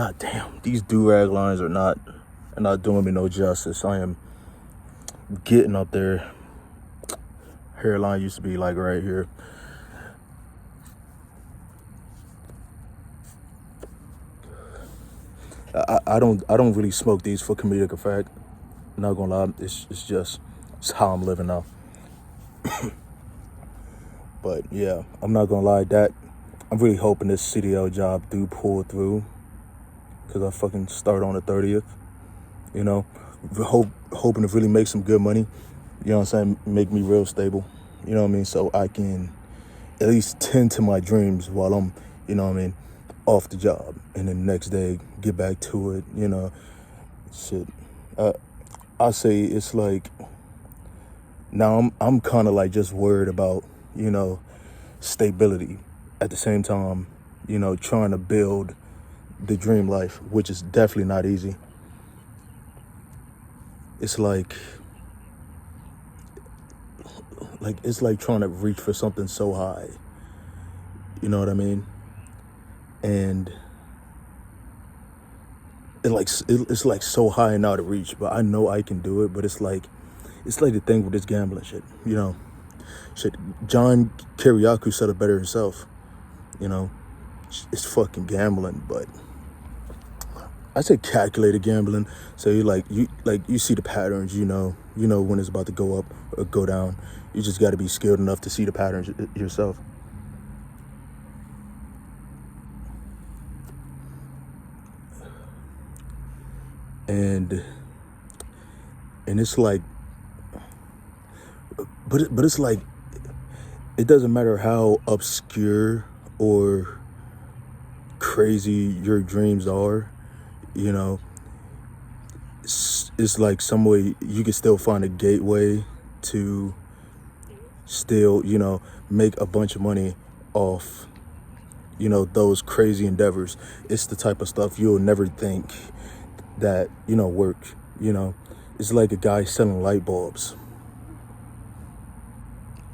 God damn, these do-rag lines are not doing me no justice. I am getting up there. Hairline used to be like right here. I don't really smoke these for comedic effect. Not gonna lie, it's how I'm living now. But yeah, I'm not gonna lie, that I'm really hoping this CDL job do pull through, because I fucking start on the 30th. You know, hoping to really make some good money. You know what I'm saying? Make me real stable. You know what I mean? So I can at least tend to my dreams while I'm, you know what I mean, off the job, and then the next day get back to it. You know, shit. I say it's like, now I'm kind of like just worried about, you know, stability at the same time, you know, trying to build the dream life, which is definitely not easy. It's like it's like trying to reach for something so high. You know what I mean? And it's like so high and out of reach, but I know I can do it. But it's like the thing with this gambling shit, you know. Shit, John Kiriakou said it better himself. You know, it's fucking gambling, but I say calculated gambling. So you see the patterns, you know when it's about to go up or go down. You just got to be skilled enough to see the patterns yourself. And it's like, but it's like, it doesn't matter how obscure or crazy your dreams are, you know, it's like some way you can still find a gateway to still, you know, make a bunch of money off, you know, those crazy endeavors. It's the type of stuff you'll never think that, you know, work. You know, it's like a guy selling light bulbs.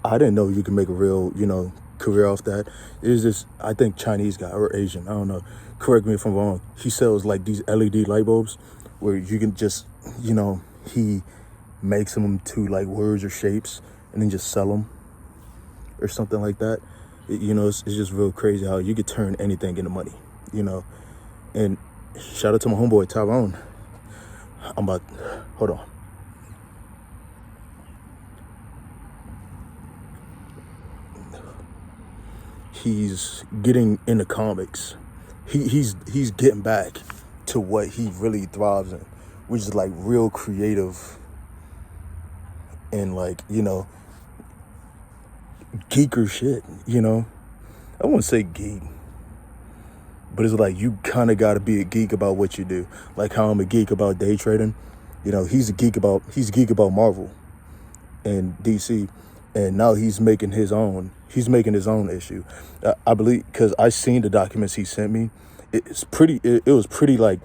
I didn't know you could make a real, you know, career off that. It's just, I think Chinese guy or Asian, I don't know, correct me if I'm wrong. He sells like these LED light bulbs where you can just, you know, he makes them to like words or shapes and then just sell them or something like that. You know, it's just real crazy how you could turn anything into money, you know. And shout out to my homeboy Tyrone. Hold on. He's getting into comics. He's getting back to what he really thrives in, which is like real creative and like, you know, geeker shit, you know. I wouldn't say geek, but it's like you kind of got to be a geek about what you do. Like how I'm a geek about day trading. You know, he's a geek about Marvel and DC, and now he's making his own issue. I believe, because I seen the documents he sent me. It was pretty like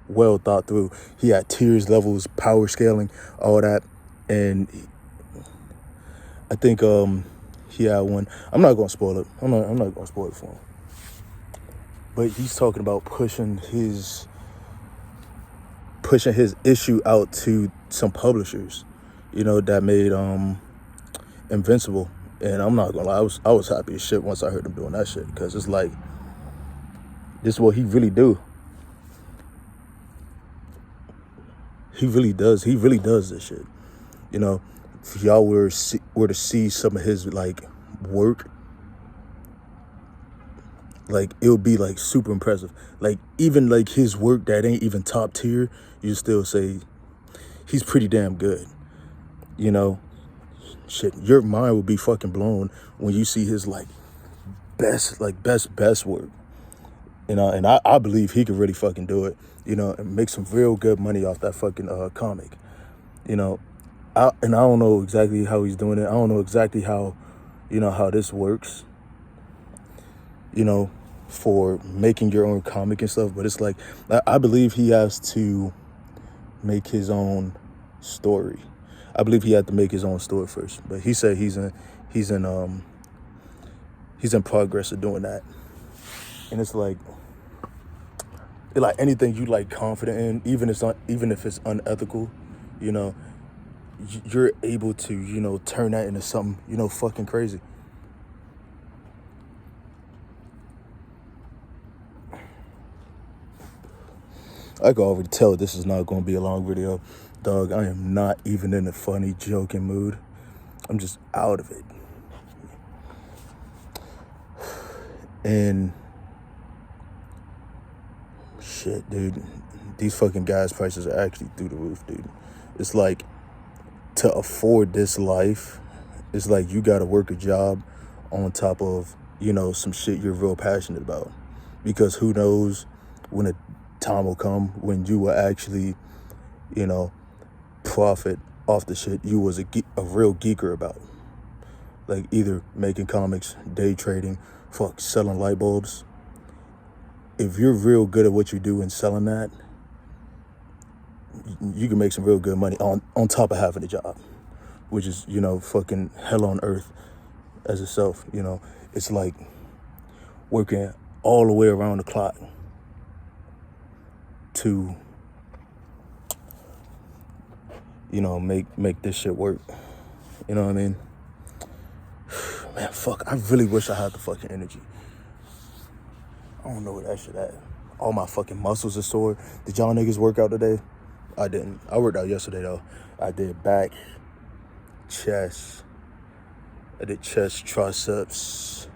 well thought through. He had tiers, levels, power scaling, all that, and I think he had one. I'm not gonna spoil it. I'm not gonna spoil it for him. But he's talking about pushing his issue out to some publishers, you know, that made Invincible. And I'm not gonna lie, I was happy as shit once I heard him doing that shit, because it's like, this is what he really do. He really does this shit. You know, if y'all were to see some of his like work, like it would be like super impressive. Like even like his work that ain't even top tier, you still say he's pretty damn good. You know, shit, your mind will be fucking blown when you see his like best work. You know, and I believe he could really fucking do it, you know, and make some real good money off that fucking comic. You know, I don't know exactly how he's doing it. I don't know exactly how, you know, how this works, you know, for making your own comic and stuff. But it's like, I believe he has to make his own story. I believe he had to make his own story first. But he said he's in progress of doing that. And it's like, like anything you like confident in, even if it's unethical, you know, you're able to, you know, turn that into something, you know, fucking crazy. I can already tell this is not going to be a long video. Dog, I am not even in a funny, joking mood. I'm just out of it. And shit, dude, these fucking gas prices are actually through the roof, dude. It's like, to afford this life, it's like you got to work a job on top of, you know, some shit you're real passionate about. Because who knows when a time will come when you will actually, you know, profit off the shit you was a real geeker about. Like either making comics, day trading, selling light bulbs. If you're real good at what you do and selling that, you can make some real good money on top of having a job, which is, you know, fucking hell on earth as itself. You know, it's like working all the way around the clock to, you know, make this shit work. You know what I mean? Man, fuck, I really wish I had the fucking energy. I don't know where that shit at. All my fucking muscles are sore. Did y'all niggas work out today? I didn't. I worked out yesterday though. I did back, chest. I did chest, triceps,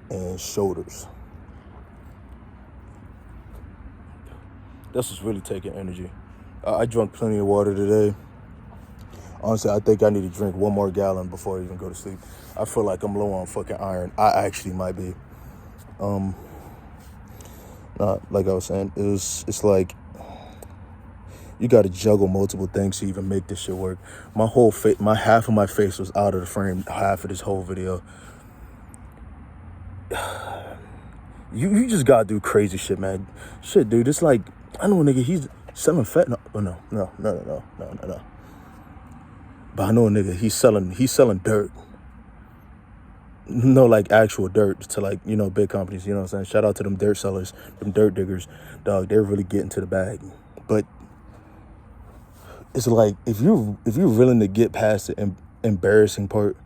and shoulders. This was really taking energy. I drank plenty of water today. Honestly, I think I need to drink 1 more gallon before I even go to sleep. I feel like I'm low on fucking iron. I actually might be. Like I was saying, it's like you got to juggle multiple things to even make this shit work. My whole face, half of my face was out of the frame half of this whole video. You just gotta do crazy shit, man. Shit, dude, it's like, I know a nigga, he's selling fentanyl. Oh, no. But I know a nigga, he's selling dirt. No, like actual dirt to, like, you know, big companies, you know what I'm saying? Shout out to them dirt sellers, them dirt diggers. Dog, they're really getting to the bag. But it's like, if you're willing to get past the embarrassing part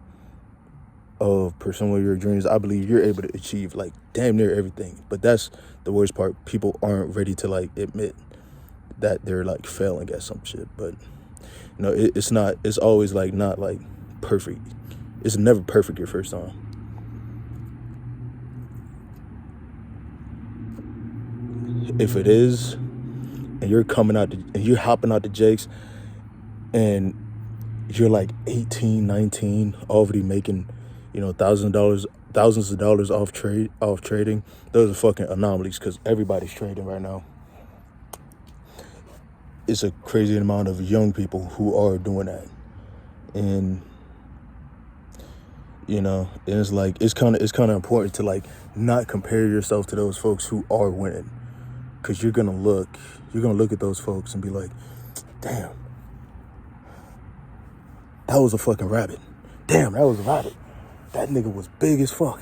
of pursuing your dreams, I believe you're able to achieve like damn near everything. But that's the worst part. People aren't ready to like admit that they're like failing at some shit. But you know, it's always like not like perfect. It's never perfect your first time. If it is, and you're hopping out the jakes, and you're like 18, 19, already making, you know, thousands of dollars off trading, those are fucking anomalies, because everybody's trading right now. It's a crazy amount of young people who are doing that. And you know, and it's like, it's kind of important to like not compare yourself to those folks who are winning. Because you're gonna look at those folks and be like, damn, that was a fucking rabbit. Damn, that was a rabbit. That nigga was big as fuck.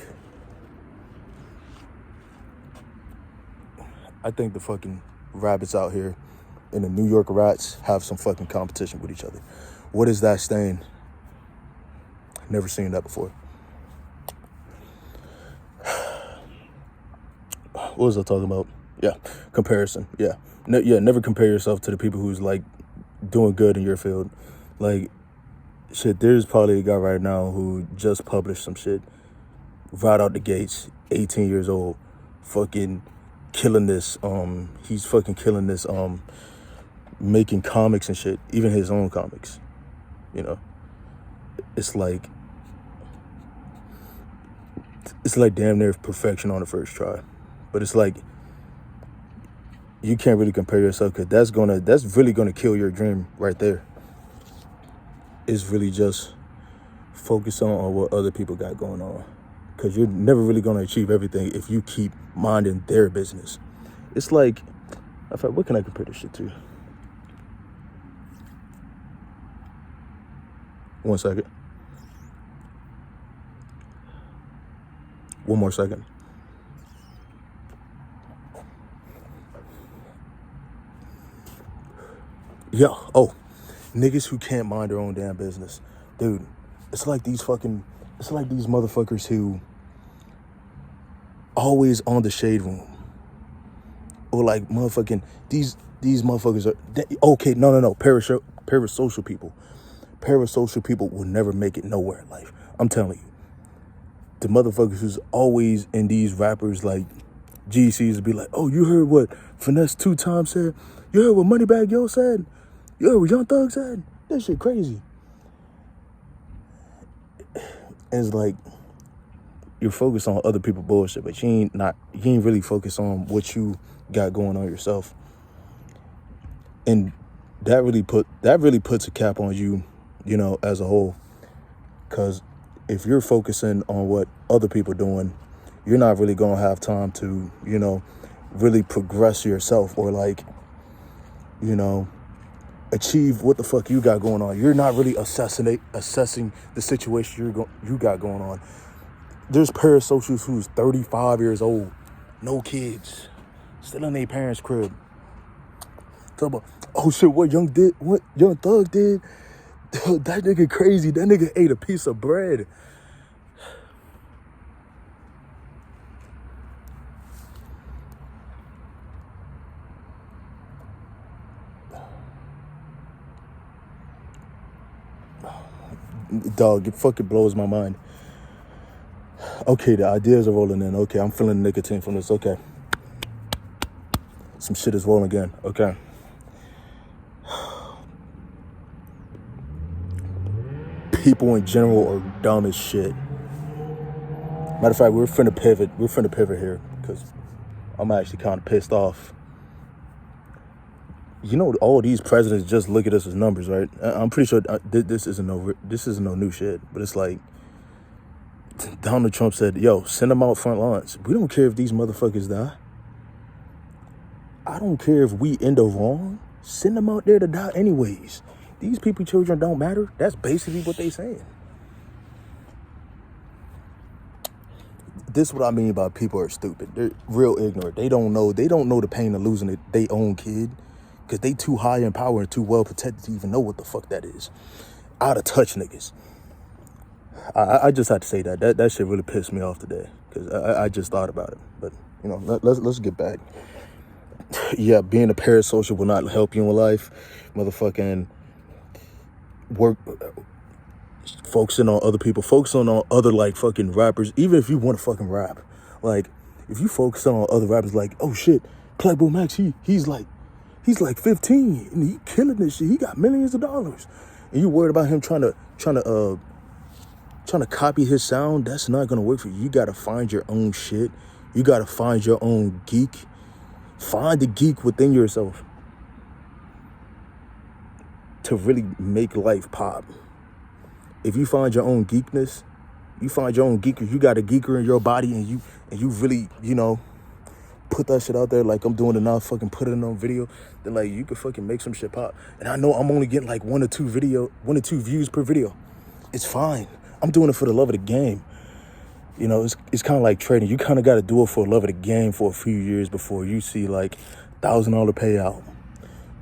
I think the fucking rabbits out here and the New York rats have some fucking competition with each other. What is that stain? Never seen that before. What was I talking about? Yeah, comparison. Yeah, never compare yourself to the people who's like doing good in your field. Like, shit, there's probably a guy right now who just published some shit right out the gates, 18 years old, fucking killing this. He's fucking killing this. Making comics and shit, even his own comics. You know, it's like damn near perfection on the first try. But it's like, you can't really compare yourself, because that's really gonna kill your dream right there. It's really just focus on what other people got going on, because you're never really gonna achieve everything if you keep minding their business. It's like, in fact, what can I compare this shit to? 1 second. 1 more second. Yeah. Oh, niggas who can't mind their own damn business, dude. It's like these motherfuckers who always on the shade room, or like motherfucking these motherfuckers are okay. No. Parasocial people. Parasocial people will never make it nowhere in life. I'm telling you. The motherfuckers who's always in these rappers like GCs be like, oh, you heard what Finesse 2 Times said? You heard what Moneybagg Yo said? You heard what Young Thug said? That shit crazy. And it's like you're focused on other people's bullshit, but you ain't really focused on what you got going on yourself. And that really puts a cap on you, as a whole. Cause if you're focusing on what other people doing, you're not really gonna have time to, really progress yourself or like, achieve what the fuck you got going on. You're not really assessing the situation you got going on. There's parasocials who's 35 years old, no kids, still in their parents' crib. Talk about, oh shit, what Young Thug did, that nigga crazy. That nigga ate a piece of bread. Dog, it fucking blows my mind. Okay, the ideas are rolling in. Okay, I'm feeling nicotine from this. Okay. Some shit is rolling again. Okay. People in general are dumb as shit. Matter of fact, we're finna pivot. Here because I'm actually kind of pissed off. All these presidents just look at us as numbers, right? I'm pretty sure this isn't no new shit. But it's like Donald Trump said, "Yo, send them out front lines. We don't care if these motherfuckers die. I don't care if we end the wrong. Send them out there to die anyways. These children don't matter." That's basically what they saying. This is what I mean by people are stupid. They're real ignorant. They don't know the pain of losing their own kid because they too high in power and too well protected to even know what the fuck that is. Out of touch niggas. I just had to say that shit really pissed me off today because I just thought about it. But let's get back. Yeah, being a parasocial will not help you in life. Motherfucking work, focusing on other people, focusing on other like fucking rappers. Even if you want to fucking rap, like if you focus on other rappers, like oh shit, Playboy Max, he's like 15 and he killing this shit. He got millions of dollars, and you worried about him trying to copy his sound. That's not gonna work for you. You gotta find your own shit. You gotta find your own geek. Find the geek within yourself to really make life pop. If you find your own geekness, you find your own geeker, you got a geeker in your body and you really, put that shit out there like I'm doing it now, fucking put it on video, then like you could fucking make some shit pop. And I know I'm only getting like 1 or 2 views per video. It's fine. I'm doing it for the love of the game. It's kind of like trading. You kind of got to do it for the love of the game for a few years before you see like $1,000 payout.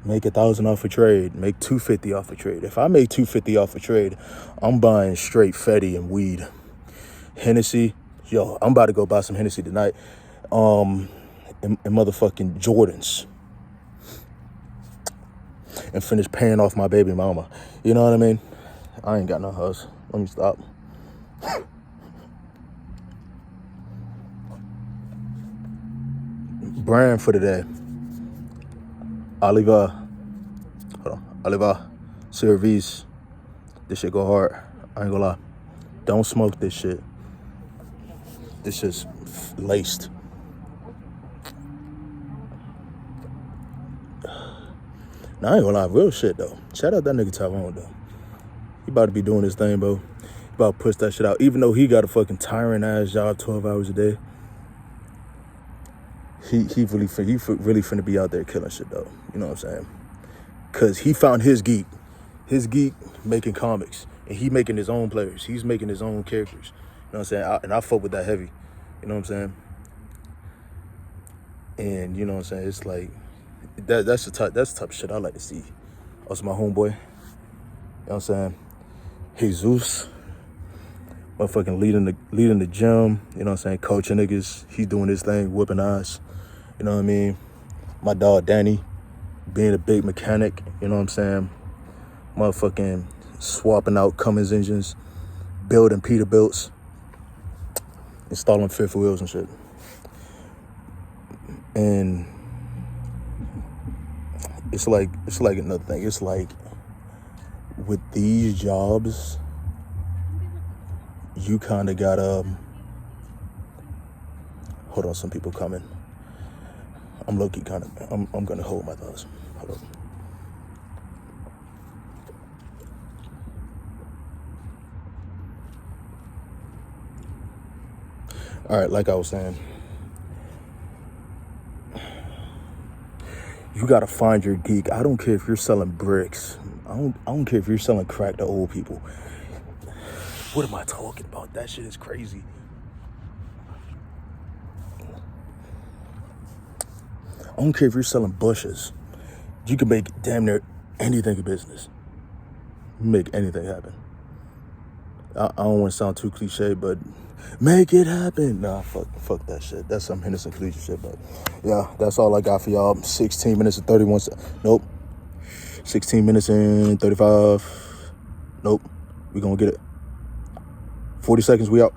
Make $1,000 off a trade. Make $250 off a trade. If I make $250 off a trade, I'm buying straight Fetty and weed. Hennessy, yo, I'm about to go buy some Hennessy tonight. And motherfucking Jordans. And finish paying off my baby mama. You know what I mean? I ain't got no house. Let me stop. Brand for today. Oliver Cervis. This shit go hard. I ain't gonna lie. Don't smoke this shit. This shit's laced. Now, I ain't gonna lie, real shit though. Shout out that nigga Tyrone though. He about to be doing his thing, bro. He about to push that shit out. Even though he got a fucking tyrant ass job 12 hours a day. He really finna be out there killing shit though. You know what I'm saying? Cause he found his geek. His geek making comics. And he making his own players. He's making his own characters. You know what I'm saying? And I fuck with that heavy. You know what I'm saying? And you know what I'm saying? It's like that's the type of shit I like to see. That's my homeboy. You know what I'm saying? Jesus. Motherfucking leading the gym. You know what I'm saying? Coaching niggas. He's doing his thing, whooping ass. You know what I mean? My dog Danny, being a big mechanic. You know what I'm saying? Motherfucking swapping out Cummins engines, building Peterbilts, installing fifth wheels and shit. And it's like another thing. It's like with these jobs, you kind of gotta, hold on, some people coming. I'm low-key kind of, I'm gonna hold my thoughts. Hold on. All right, like I was saying, you gotta find your geek. I don't care if you're selling bricks. I don't care if you're selling crack to old people. What am I talking about? That shit is crazy. I don't care if you're selling bushes. You can make damn near anything a business. Make anything happen. I don't want to sound too cliche, but make it happen. Nah, fuck that shit. That's some Henderson cliche shit, but yeah, that's all I got for y'all. 16 minutes and 31 nope. 16 minutes and 35. Nope. We gonna get it. 40 seconds, we out.